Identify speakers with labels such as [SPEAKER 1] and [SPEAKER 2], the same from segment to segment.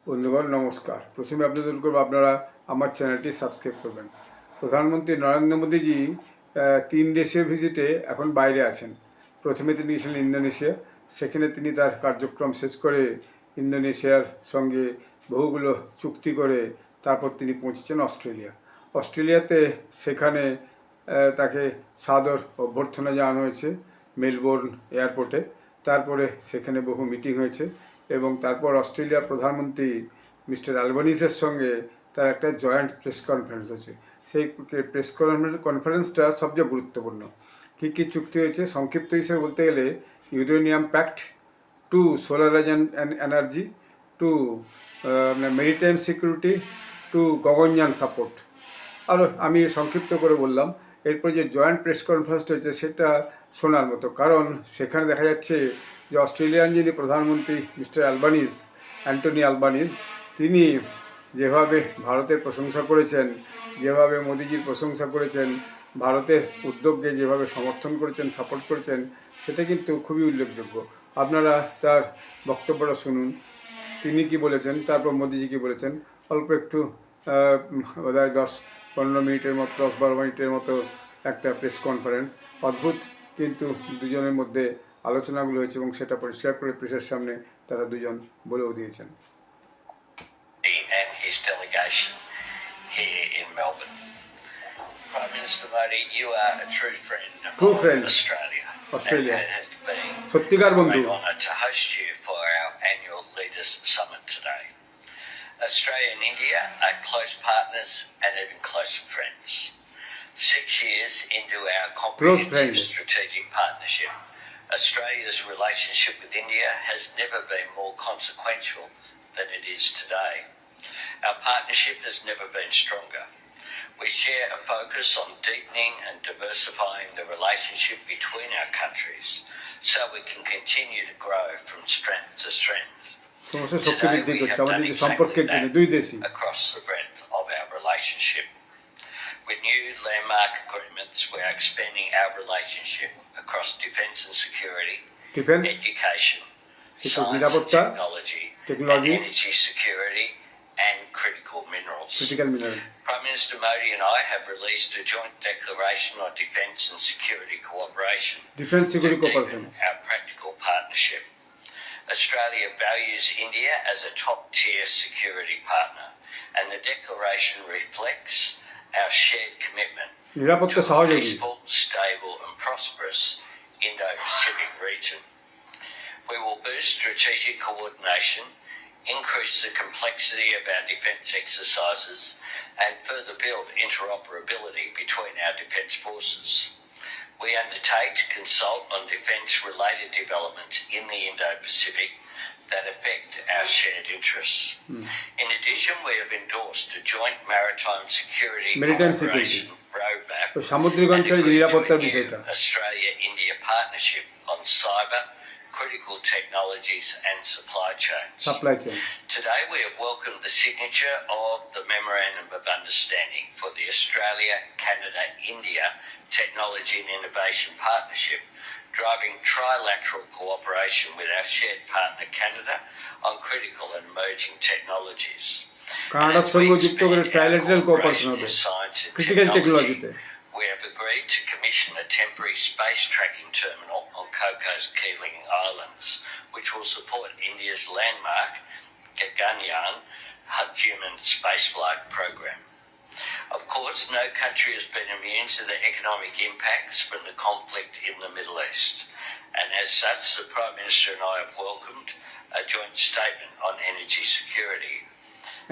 [SPEAKER 1] বন্ধুগণ নমস্কার। প্রথমে আপনাদের করব আপনারা আমার চ্যানেলটি সাবস্ক্রাইব করবেন। প্রধানমন্ত্রী নরেন্দ্র মোদীজি 3 দেশীয় ভিজিটে এখন বাইরে আছেন। প্রথমে তিনি গিয়েছিলেন ইন্দোনেশিয়া, সেখানে তিনি তার কার্যক্রম শেষ করে ইন্দোনেশিয়ার সঙ্গে বহুগুলো চুক্তি করে তারপর তিনি পৌঁছেছেন অস্ট্রেলিয়া। অস্ট্রেলিয়াতে সেখানে তাকে সাদর অভ্যর্থনা জানানো হয়েছে মেলবোর্ন এয়ারপোর্টে। তারপরে সেখানে বহু মিটিং হয়েছে এবং তারপর অস্ট্রেলিয়ার প্রধানমন্ত্রী মিস্টার অ্যালবানিজের সঙ্গে তার একটা জয়েন্ট প্রেস কনফারেন্স হয়েছে। সেই প্রেস কনফারেন্সটা সবচেয়ে গুরুত্বপূর্ণ। কী কী চুক্তি হয়েছে সংক্ষিপ্ত হিসেবে বলতে গেলে, uranium pact, to solar energy, to maritime security, to Gaganyaan support. আরও আমি সংক্ষিপ্ত করে বললাম। এরপর যে জয়েন্ট প্রেস কনফারেন্সটা হয়েছে সেটা শোনার মতো, কারণ সেখানে দেখা যাচ্ছে যে অস্ট্রেলিয়ান যিনি প্রধানমন্ত্রী মিস্টার অ্যান্টনি অ্যালবানিজ, তিনি যেভাবে ভারতের প্রশংসা করেছেন, যেভাবে মোদিজির প্রশংসা করেছেন, ভারতের উদ্যোগকে যেভাবে সমর্থন করেছেন, সাপোর্ট করেছেন, সেটা কিন্তু খুবই উল্লেখযোগ্য। আপনারা তার বক্তব্যটা শুনুন, তিনি কি বলেছেন, তারপর মোদিজি কি বলেছেন। অল্প একটু বোধহয় 10-15 মিনিটের মতো, 10-12 মিনিটের মতো একটা প্রেস কনফারেন্স। অদ্ভুত, কিন্তু দুজনের মধ্যে আলোচনাগুলো হয়েছে এবং সেটা পরিষ্কার করে প্রেসের সামনে তারা দুজন বলেও দিয়েছেন।
[SPEAKER 2] And his delegation here in Melbourne. Prime Minister Modi, you are a true friend of Australia. And it has been
[SPEAKER 1] সত্যিকার বন্ধু।
[SPEAKER 2] a great honour to host you for our annual Leaders Summit today. Australia and India are close partners and even closer friends. 6 years into our comprehensive strategic partnership, Australia's relationship with India has never been more consequential than it is today. Our partnership has never been stronger. We share a focus on deepening and diversifying the relationship between our countries so we can continue to grow from strength to strength. Today we have done exactly that across the breadth of our relationship. With new landmark agreements, we are expanding our relationship across defence and security, education, science and technology, and energy security, and critical minerals. Prime Minister Modi and I have released a joint declaration on defence and security cooperation to deepen our practical partnership. Australia values India as a top-tier security partner, and the declaration reflects our shared commitment to a peaceful, stable and prosperous Indo-Pacific region. We will boost strategic coordination, increase the complexity of our defence exercises, and further build interoperability between our defence forces. We undertake to consult on defence-related developments in the Indo-Pacific that affect our shared interests. In addition, we have endorsed a joint maritime security cooperation roadmap and agreed to a new Australia-India partnership on cyber, critical technologies and supply chains. Today we have welcomed the signature of the Memorandum of Understanding for the Australia-Canada-India Technology and Innovation Partnership, driving trilateral cooperation with our shared partner Canada on critical and emerging technologies.
[SPEAKER 1] Canada's সঙ্গে যুক্ত করে ট্রাইল্যাটারাল cooperation হবে critical টেকনোলজিতে।
[SPEAKER 2] We have agreed to commission a temporary space tracking terminal on Coco's Keeling Islands, which will support India's landmark Gaganyaan human spaceflight program. Of course, no country has been immune to the economic impacts from the conflict in the Middle East, and as such, the Prime Minister and I have welcomed a joint statement on energy security.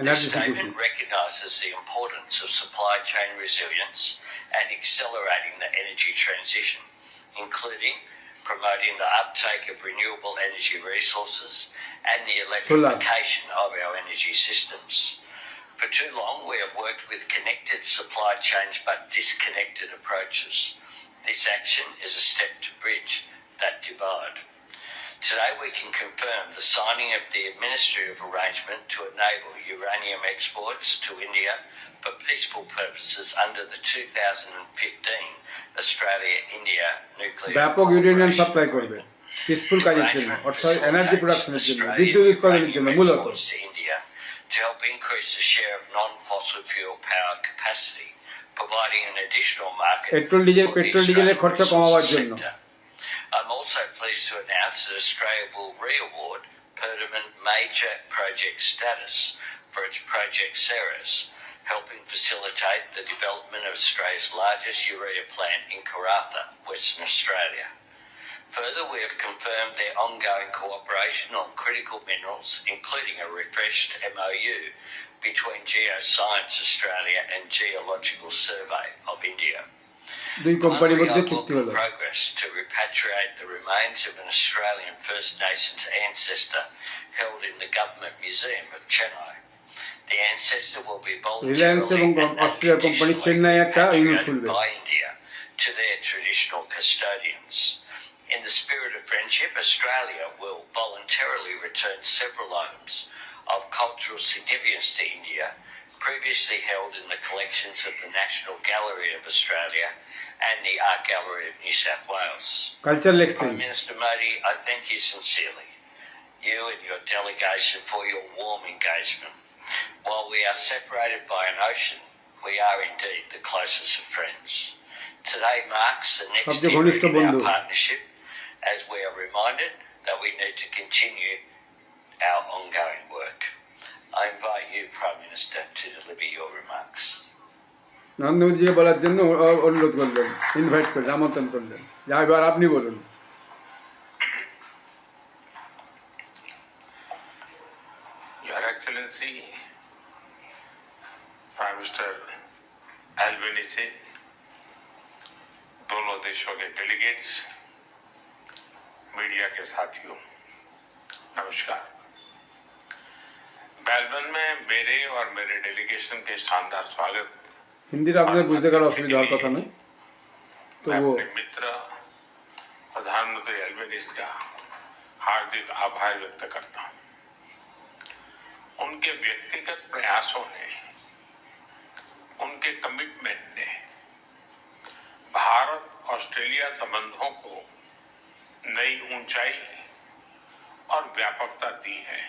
[SPEAKER 2] This statement recognises the importance of supply chain resilience and accelerating the energy transition, including promoting the uptake of renewable energy resources and the electrification of our energy systems. For too long, we have worked with connected supply chains but disconnected approaches. This action is a step to bridge that divide. Today we can confirm the signing of the administrative arrangement to enable uranium exports to India for peaceful purposes under the 2015 Australia-India Nuclear
[SPEAKER 1] ব্যাপক uranium supply করবে peaceful কাজের জন্য, অর্থাৎ energy প্রোডাকশনের জন্য, বিদ্যুৎ উৎপাদনের জন্য মূলত।
[SPEAKER 2] to help increase the share of non-fossil fuel power capacity, providing an additional market
[SPEAKER 1] petrol ডিজেলের খরচা কমাবার জন্য।
[SPEAKER 2] I'm also pleased to announce that Australia will re-award permanent major project status for its project Ceres, helping facilitate the development of Australia's largest urea plant in Karratha, Western Australia. Further, we have confirmed their ongoing cooperation on critical minerals, including a refreshed MOU between Geoscience Australia and Geological Survey of India.
[SPEAKER 1] দুই কোম্পানির
[SPEAKER 2] Finally,
[SPEAKER 1] মধ্যে
[SPEAKER 2] I
[SPEAKER 1] চুক্তি
[SPEAKER 2] welcome
[SPEAKER 1] হলো।
[SPEAKER 2] progress to repatriate the remains of an Australian First Nations ancestor held in the Government Museum of Chennai. The ancestor will be
[SPEAKER 1] Reliance এবং
[SPEAKER 2] voluntarily and
[SPEAKER 1] অস্ট্রেলিয়ার company
[SPEAKER 2] unconditionally
[SPEAKER 1] Chennai একটা unit
[SPEAKER 2] repatriated
[SPEAKER 1] খুলবে।
[SPEAKER 2] by India to their traditional custodians. In the spirit of friendship, Australia will voluntarily return several items of cultural significance to India, previously held in the collections of the National Gallery of Australia and the Art Gallery of New South Wales.
[SPEAKER 1] Cultural
[SPEAKER 2] Prime
[SPEAKER 1] exchange.
[SPEAKER 2] Minister Modi, I thank you sincerely, you and your delegation, for your warm engagement. While we are separated by an ocean, we are indeed the closest of friends. Today marks the next
[SPEAKER 1] সবচেয়ে
[SPEAKER 2] era
[SPEAKER 1] ঘনিষ্ঠ
[SPEAKER 2] in
[SPEAKER 1] বন্ধু।
[SPEAKER 2] our partnership, as we are reminded that we need to continue our ongoing work. I invite you, Prime Minister, to deliver your remarks.
[SPEAKER 1] Narendra মোদীকে বলার জন্য অনুরোধ করলেন, invite করলেন, আমন্ত্রণ করলেন। যা এবার আপনি বলুন।
[SPEAKER 3] Your Excellency, प्राइम मिनिस्टर एल्बेनीसे, दोनों देशों के डेलीगेट्स, मीडिया के साथियों, नमस्कार। मेलबर्न में मेरे और मेरे डेलीगेशन के शानदार स्वागत
[SPEAKER 1] হিন্দিটা আপনাদের বুঝতে কারো অসুবিধা হওয়ার কথা নয়,
[SPEAKER 3] मैं
[SPEAKER 1] তবুও
[SPEAKER 3] अपने मित्र प्रधानमंत्री एल्बेनीस का हार्दिक आभार व्यक्त करता हूं। उनके व्यक्तिगत प्रयासों ने, उनके कमिटमेंट ने भारत ऑस्ट्रेलिया संबंधों को नई ऊंचाई और व्यापकता दी है।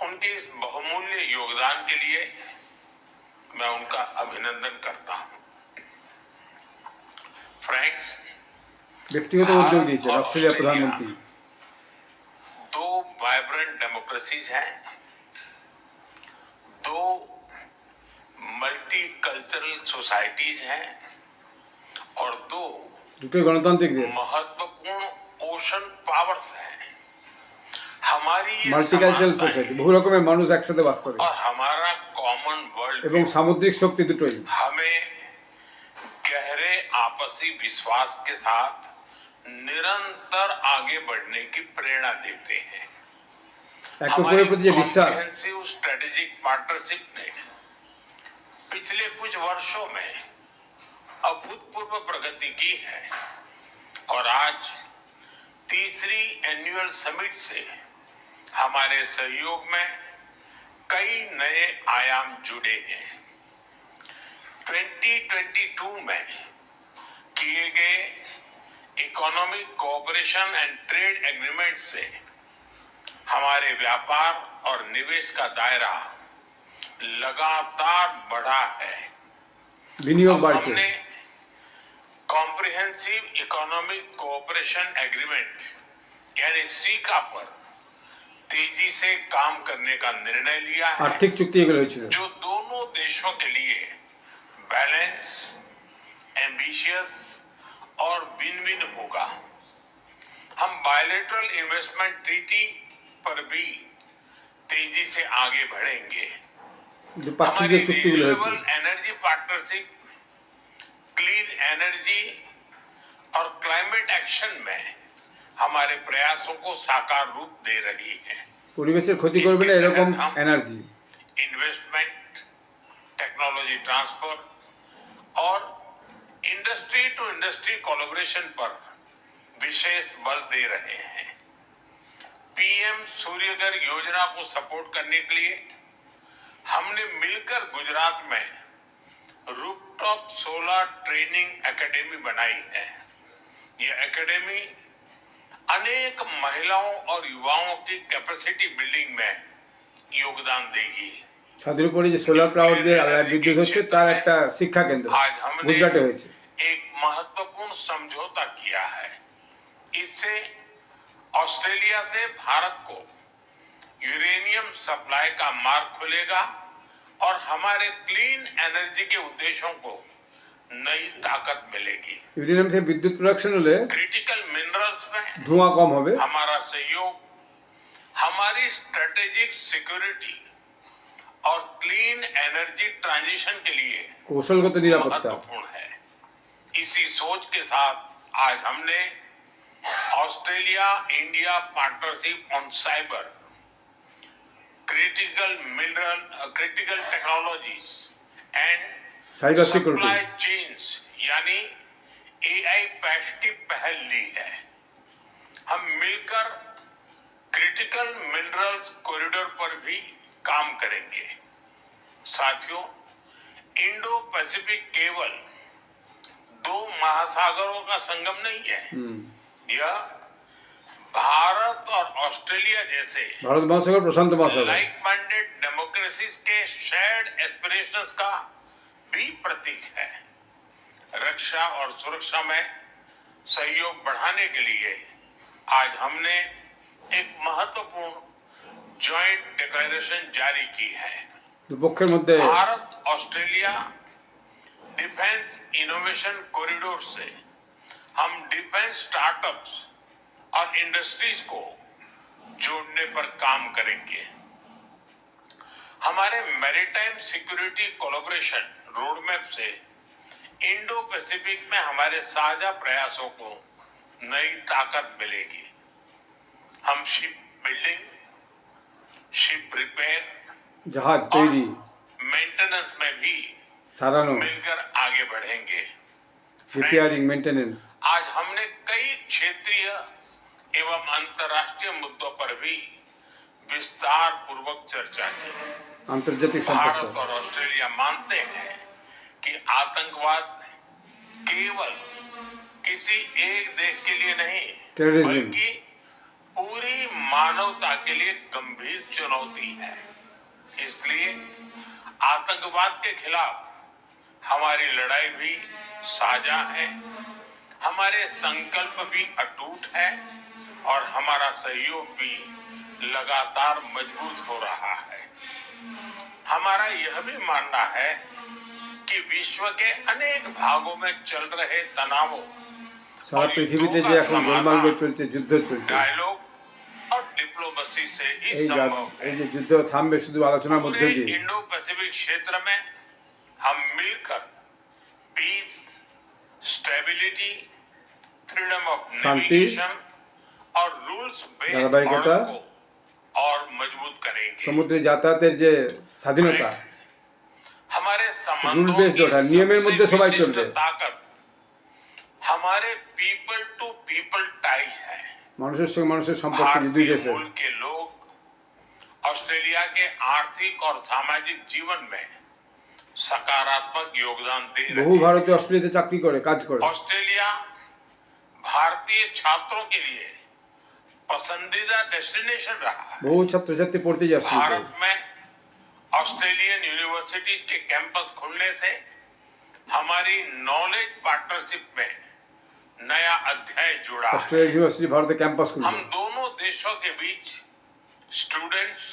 [SPEAKER 3] उनके इस बहुमूल्य योगदान के लिए मैं उनका अभिनंदन करता हूं। फ्रेंड्स,
[SPEAKER 1] ব্যক্তিগত উদ্যোগ দিয়েছেন অস্ট্রেলিয়ার প্রধানমন্ত্রী।
[SPEAKER 3] दो वाइब्रेंट डेमोक्रेसीज हैं, दो मल्टी कल्चरल सोसाइटीज हैं और दो
[SPEAKER 1] দুটোই गणतांत्रिक देश,
[SPEAKER 3] महत्वपूर्ण ओशन पावर्स हैं। हमारी ये
[SPEAKER 1] মাল্টিকালচারাল
[SPEAKER 3] समानताएं
[SPEAKER 1] সোসাইটি, বহু রকমের মানুষ একসাথে বাস করে
[SPEAKER 3] और हमारा कॉमन वर्ल्ड
[SPEAKER 1] এবং সামুদ্রিক শক্তি দুটোই
[SPEAKER 3] हमें गहरे आपसी विश्वास के साथ निरंतर आगे बढ़ने की प्रेरणा देते हैं।
[SPEAKER 1] একে অপরের প্রতি যে বিশ্বাস,
[SPEAKER 3] कॉम्प्रिहेंसिव स्ट्रेटेजिक पार्टनरशिप ने पिछले कुछ वर्षों में अभूतपूर्व प्रगति की है और आज तीसरी एनुअल समिट से हमारे सहयोग में कई नए आयाम जुड़े हैं। 2022 में किए गए economic cooperation and trade agreement से हमारे व्यापार और निवेश का दायरा लगातार बढ़ा है।
[SPEAKER 1] বিনিয়োগ
[SPEAKER 3] अब
[SPEAKER 1] বাড়ছে।
[SPEAKER 3] हमने कॉम्प्रिहेंसिव इकोनॉमिक कोऑपरेशन एग्रीमेंट यानी सीका पर तेजी से काम करने का निर्णय लिया है,
[SPEAKER 1] আর্থিক চুক্তি এগুলো হয়েছিল।
[SPEAKER 3] जो दोनों देशों के लिए बैलेंस, एम्बिशियस और विन विन होगा। हम बायलैटरल इन्वेस्टमेंट ट्रीटी पर भी तेजी से आगे बढ़ेंगे।
[SPEAKER 1] দ্বিপাক্ষিক যে চুক্তিগুলো হয়েছে,
[SPEAKER 3] renewable energy partnership, clean energy और क्लाइमेट एक्शन में हमारे प्रयासों को साकार रूप दे रही है।
[SPEAKER 1] পরিবেশের ক্ষতি করবে না এরকম এনার্জি,
[SPEAKER 3] इन्वेस्टमेंट, टेक्नोलॉजी ट्रांसफर और इंडस्ट्री टू इंडस्ट्री कोलैबोरेशन पर विशेष बल दे रहे हैं। पीएम सूर्यघर योजना को सपोर्ट करने के लिए हमने मिलकर गुजरात में रूफटॉप सोलर ट्रेनिंग एकेडमी बनाई है। यह एकेडमी अनेक महिलाओं और युवाओं की कैपेसिटी बिल्डिंग में योगदान देगी।
[SPEAKER 1] ছাদের উপরে যে সোলার পাওয়ার দিয়ে বিদ্যুৎ হচ্ছে তার একটা শিক্ষা কেন্দ্র
[SPEAKER 3] आज हमने
[SPEAKER 1] গুজরাটে হয়েছে।
[SPEAKER 3] एक महत्वपूर्ण समझौता किया है। इससे ऑस्ट्रेलिया से भारत को यूरेनियम सप्लाई का मार्ग खुलेगा और हमारे क्लीन एनर्जी के उद्देश्यों को नई ताकत मिलेगी।
[SPEAKER 1] ইউরেনিয়াম থেকে বিদ্যুৎ প্রোডাকশন হলে
[SPEAKER 3] क्रिटिकल मिनरल्स में
[SPEAKER 1] ধোঁয়া কম হবে,
[SPEAKER 3] हमारा सहयोग हमारी स्ट्रेटेजिक सिक्योरिटी और क्लीन एनर्जी ट्रांजिशन के लिए
[SPEAKER 1] কৌশলগত নিরাপত্তা।
[SPEAKER 3] महत्वपूर्ण है। इसी सोच के साथ आज हमने Australia India partnership on cyber critical technologies and
[SPEAKER 1] cyber security
[SPEAKER 3] supply chains यानी एआई पैक्ट की पहल ली है। हम मिलकर क्रिटिकल मिनरल्स कॉरिडोर पर भी काम करेंगे। साथियों, इंडो पैसिफिक केवल दो महासागरों का संगम नहीं है। यह भारत और ऑस्ट्रेलिया जैसे
[SPEAKER 1] ভারত মহাসাগর প্রশান্ত মহাসাগর
[SPEAKER 3] लाइक माइंडेड डेमोक्रेसीज के शेयर्ड एस्पिरेशंस का भी प्रतीक है। रक्षा और सुरक्षा में सहयोग बढ़ाने के लिए आज हमने एक महत्वपूर्ण जॉइंट डिक्लेरेशन जारी की है।
[SPEAKER 1] দুপক্ষের মধ্যে
[SPEAKER 3] Bharat Australia defence innovation corridor से हम डिफेंस स्टार्टअप्स और इंडस्ट्रीज को जोड़ने पर काम करेंगे। हमारे मैरीटाइम सिक्योरिटी कोलैबोरेशन रोडमैप से इंडो पैसिफिक में हमारे साझा प्रयासों को नई ताकत मिलेगी। हम शिप बिल्डिंग, शिप रिपेयर
[SPEAKER 1] জাহাজ তৈরি
[SPEAKER 3] मेंटेनेंस में भी
[SPEAKER 1] সারানো,
[SPEAKER 3] मिलकर आगे बढ़ेंगे।
[SPEAKER 1] Repairing, maintenance.
[SPEAKER 3] आज हमने कई क्षेत्रीय एवं अंतर्राष्ट्रीय मुद्दों पर भी विस्तार पूर्वक चर्चा की।
[SPEAKER 1] আন্তর্জাতিক
[SPEAKER 3] भारत
[SPEAKER 1] সম্পর্ক
[SPEAKER 3] और ऑस्ट्रेलिया मानते हैं कि आतंकवाद केवल किसी एक देश के लिए नहीं
[SPEAKER 1] टेररिज्म।
[SPEAKER 3] बल्कि पूरी मानवता के लिए गंभीर चुनौती है। इसलिए आतंकवाद के खिलाफ हमारी लड़ाई भी साझा है, हमारे संकल्प भी अटूट है और हमारा सहयोग भी लगातार मजबूत हो रहा है। हमारा यह भी मानना है कि विश्व के अनेक भागों में चल रहे तनावों
[SPEAKER 1] সারা পৃথিবীতে যে এখন গোলমাল চলছে, যুদ্ধ চলছে,
[SPEAKER 3] डायलॉग और डिप्लोमेसी से ही
[SPEAKER 1] এই
[SPEAKER 3] संभव
[SPEAKER 1] এই
[SPEAKER 3] है।
[SPEAKER 1] যে যুদ্ধ থামবে শুধু আলোচনার মধ্যে
[SPEAKER 3] पूरे
[SPEAKER 1] দিয়ে।
[SPEAKER 3] इंडो पैसिफिक क्षेत्र में हम मिलकर पीस, स्टेबिलिटी, फ्रीडम ऑफ
[SPEAKER 1] शांति,
[SPEAKER 3] नेविगेशन और रूल्स बेस्ड
[SPEAKER 1] धारावाहिकता,
[SPEAKER 3] ऑर्डर को और मजबूत करेंगे।
[SPEAKER 1] সমুদ্রে যাতায়াতের যে স্বাধীনতা,
[SPEAKER 3] हमारे
[SPEAKER 1] रूल
[SPEAKER 3] संबंधों
[SPEAKER 1] बेस्ड
[SPEAKER 3] की
[SPEAKER 1] होता है, नियमेর মধ্যে
[SPEAKER 3] सबसे
[SPEAKER 1] সবাই
[SPEAKER 3] विशिष्ट
[SPEAKER 1] চলবে।
[SPEAKER 3] ताकत हमारे पीपल टू पीपल टाइज है।
[SPEAKER 1] মানুষের সঙ্গে মানুষের সম্পর্ক দুই
[SPEAKER 3] भारतीय
[SPEAKER 1] দেশে।
[SPEAKER 3] मूल के लोग ऑस्ट्रेलिया के आर्थिक और सामाजिक जीवन में सकारात्मक योगदान दे रहे
[SPEAKER 1] বহু
[SPEAKER 3] हैं।
[SPEAKER 1] ভারতীয় অস্ট্রেলিয়াতে চাকরি করে, কাজ করে।
[SPEAKER 3] ऑस्ट्रेलिया भारतीय छात्रों के लिए पसंदीदा डेस्टिनेशन रहा है।
[SPEAKER 1] বহু ছাত্রছাত্রী পড়তে যায় অস্ট্রেলিয়াতে।
[SPEAKER 3] भारत में ऑस्ट्रेलियन यूनिवर्सिटी के कैंपस खुलने से हमारी नॉलेज पार्टनरशिप में नया अध्याय जुड़ा है।
[SPEAKER 1] অস্ট্রেলিয়া ইউনিভার্সিটি ভারতে ক্যাম্পাস খুলবে।
[SPEAKER 3] हम दोनों देशों के बीच स्टूडेंट्स,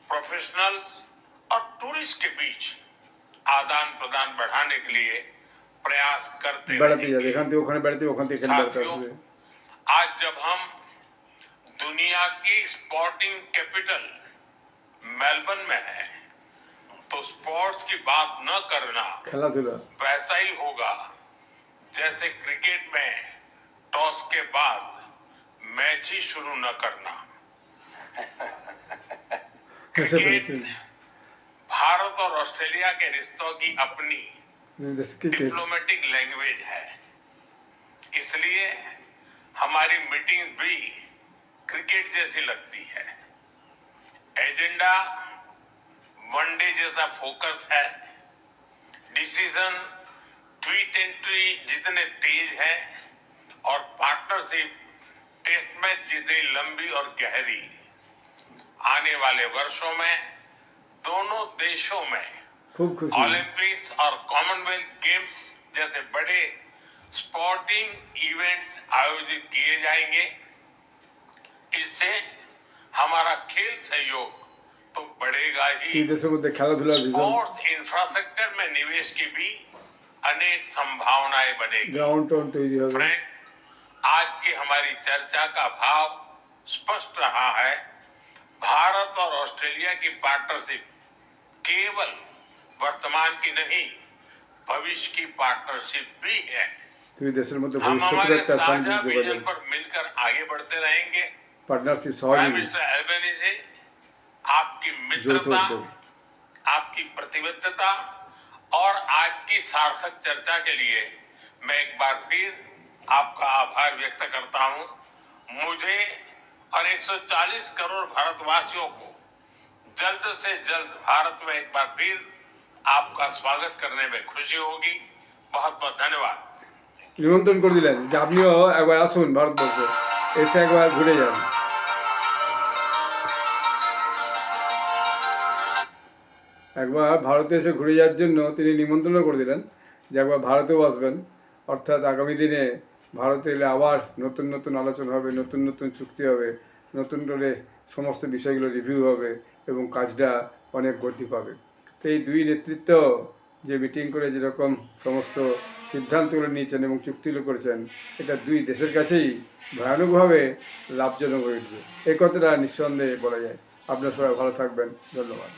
[SPEAKER 3] प्रोफेशनल्स और टूरिस्ट के बीच आदान प्रदान बढ़ाने के लिए प्रयास करते
[SPEAKER 1] বেড়াতে যাবে,
[SPEAKER 3] रहेंगे।
[SPEAKER 1] এখান থেকে ওখানে বেড়াতে, ওখান থেকে এখানে বেড়াতে আসবে।
[SPEAKER 3] आज जब हम दुनिया की स्पोर्टिंग कैपिटल मेलबर्न में है, तो स्पोर्ट्स की बात न करना
[SPEAKER 1] খেলাধুলা
[SPEAKER 3] वैसा ही होगा जैसे क्रिकेट में टॉस के बाद मैच ही शुरू न करना।
[SPEAKER 1] कैसे
[SPEAKER 3] क्रिकेट
[SPEAKER 1] পেরেছেন
[SPEAKER 3] भारत और ऑस्ट्रेलिया के रिश्तों की अपनी
[SPEAKER 1] ক্রিকেট?
[SPEAKER 3] डिप्लोमेटिक लैंग्वेज है। इसलिए हमारी मीटिंग भी क्रिकेट जैसी लगती है। एजेंडा वनडे जैसा फोकस है। डिसीजन ट्वीट एंट्री जितने तेज है और पार्टनरशिप टेस्ट मैच जितनी लंबी और गहरी। आने वाले वर्षों में दोनों देशों में
[SPEAKER 1] खूब खुशी।
[SPEAKER 3] ओलंपिक्स और कॉमनवेल्थ गेम्स जैसे बड़े स्पोर्टिंग इवेंट्स आयोजित किए जाएंगे। इससे हमारा खेल सहयोग तो बढ़ेगा ही,
[SPEAKER 1] দুই দেশের মধ্যে খেলাধুলার ভীষণ
[SPEAKER 3] स्पोर्ट्स इंफ्रास्ट्रक्चर में निवेश की भी अनेक संभावनाएं बनेगी।
[SPEAKER 1] গ্রাউন্ড টাউন তৈরি হবে।
[SPEAKER 3] फ्रेंड, आज की हमारी चर्चा का भाव स्पष्ट रहा है। भारत और ऑस्ट्रेलिया की पार्टनरशिप केवल वर्तमान की नहीं, भविष्य की पार्टनरशिप भी है।
[SPEAKER 1] দুই দেশের মধ্যে
[SPEAKER 3] हम
[SPEAKER 1] ভবিষ্যতের
[SPEAKER 3] हमारे
[SPEAKER 1] একটা
[SPEAKER 3] साझा
[SPEAKER 1] সংযোগ
[SPEAKER 3] विजन
[SPEAKER 1] যোগাযোগ
[SPEAKER 3] पर मिलकर आगे बढ़ते रहेंगे।
[SPEAKER 1] পার্টনারশিপ
[SPEAKER 3] प्राइम
[SPEAKER 1] সহযোগী
[SPEAKER 3] मिनिस्टर एल्बेनीज़ी, आपकी
[SPEAKER 1] যৌথ
[SPEAKER 3] मित्रता,
[SPEAKER 1] উদ্যোগ।
[SPEAKER 3] आपकी प्रतिबद्धता और आज की सार्थक चर्चा के लिए मैं एक बार फिर आपका आभार व्यक्त करता हूं। मुझे और 140 करोड़ भारतवासियों को जल्द से जल्द भारत में एक बार फिर आपका स्वागत करने में खुशी होगी। बहुत बहुत धन्यवाद।
[SPEAKER 1] নিমন্ত্রণ করে দিলেন যে আপনিও একবার আসুন ভারতবর্ষে, এসে একবার ঘুরে যান। একবার ভারতে এসে ঘুরে যাওয়ার জন্য তিনি নিমন্ত্রণ করে দিলেন যে একবার ভারতেও আসবেন। অর্থাৎ আগামী দিনে ভারতে এলে আবার নতুন নতুন আলোচনা হবে, নতুন নতুন চুক্তি হবে, নতুন করে সমস্ত বিষয়গুলো রিভিউ হবে এবং কাজটা অনেক গতি পাবে। তো এই দুই নেতৃত্ব যে মিটিং করে যেরকম সমস্ত সিদ্ধান্তগুলো নিয়েছেন এবং চুক্তিগুলো করেছেন, এটা দুই দেশের কাছেই ভয়ানকভাবে লাভজনক হয়ে উঠবে, এই কথাটা নিঃসন্দেহে বলা যায়। আপনারা সবাই ভালো থাকবেন, ধন্যবাদ।